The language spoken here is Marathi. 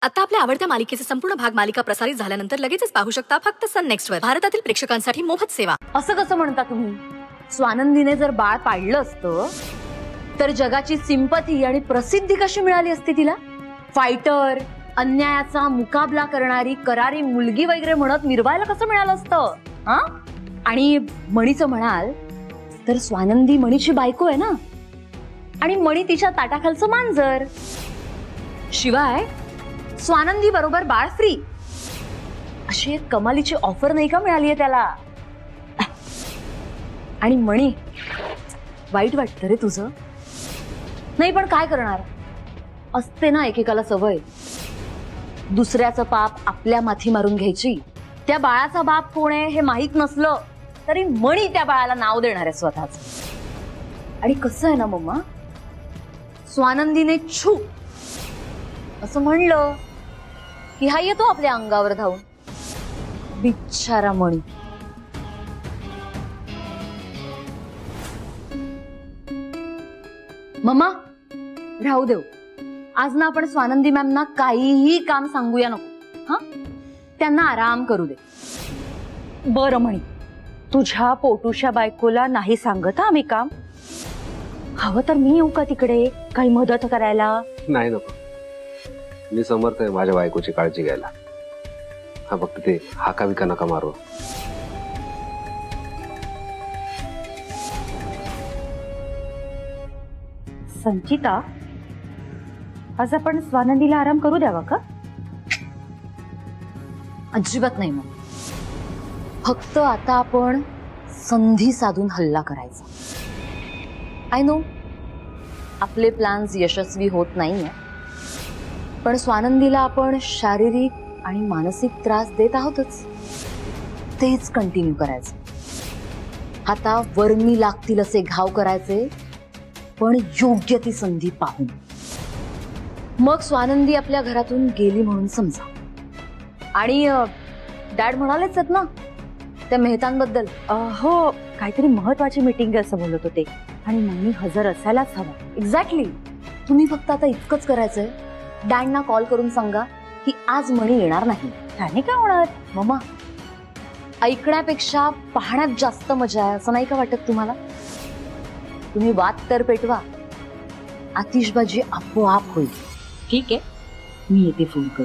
आता आपल्या आवडत्या मालिकेचे संपूर्ण भाग मालिका प्रसारित झाल्यानंतर लगेचच पाहू शकता फक्त सन नेक्स्ट वर. भारतातील प्रेक्षकांसाठी मोफत सेवा. असं कसं म्हणता तुम्ही? स्वानंदीने जर बाळ पाळलं असतं तर जगाची सिंपथी आणि प्रसिद्धी कशी मिळाली असती तिला? फायटर, अन्यायाचा मुकाबला करणारी करारी मुलगी वगैरे म्हणत मिरवायला कसं मिळालं असतं? हा? आणि मणीचं म्हणाल तर स्वानंदी मणीची बायको आहे ना, आणि मणी तिच्या ताटाखालचं मांजर. शिवाय स्वानंदी बरोबर बाळ फ्री, अशी एक कमालीची ऑफर नाही का मिळाली आहे त्याला? आणि मणी, वाईट वाटतं रे तुझं. नाही पण काय करणार, असते ना एकेकाला सवय दुसऱ्याचं पाप आपल्या माथी मारून घ्यायची. त्या बाळाचा बाप कोण आहे हे माहित नसलं तरी मणी त्या बाळाला नाव देणार आहे स्वतःच. आणि कसं आहे ना मम्मा, स्वानंदीने छू असं म्हणलं की हा येतो आपल्या अंगावर धावून. बिचारा मणी. मम्मा राहू देऊ, आज ना आपण स्वानंदी मॅमना काहीही काम सांगूया नको. हा, त्यांना आराम करू दे. बरं म्हणी, तुझ्या पोटूच्या बायकोला नाही सांगत आम्ही काम. हवं तर मी येऊ का तिकडे काही मदत करायला? नाही नको, मी समर्थ आहे माझ्या बायकोची काळजी घ्यायला. हा फक्त ते हाका विका नका मारू. संचिता, आज आपण स्वानंदीला आराम करू द्यावा का? अजिबात नाही. मग फक्त आता आपण संधी साधून हल्ला करायचा. आय नो आपले प्लॅन्स यशस्वी होत नाहीये, पण स्वानंदीला आपण शारीरिक आणि मानसिक त्रास देत आहोतच. तेच कंटिन्यू करायचं. आता वर्मी लागतील असे घाव करायचे, पण योग्य ती संधी पाहून. मग स्वानंदी आपल्या घरातून गेली म्हणून समजा. आणि डॅड म्हणालेच आहेत ना त्या मेहतांबद्दल? हो, काहीतरी महत्वाची मीटिंग असं बोलत होते आणि मम्मी हजर असायलाच हवं. एक्झॅक्टली. तुम्ही फक्त आता इतकंच करायचंय, डॅडना कॉल करून सांगा की आज मणी येणार नाही. त्याने काय होणार? मम्मा, ऐकण्यापेक्षा पाहण्यात जास्त मजा आहे असं नाही का वाटत तुम्हाला? तुम्ही वाद तर पेटवा, आतिषबाजी आपोआप होईल. ठीक आहे, मी येते फोन कर.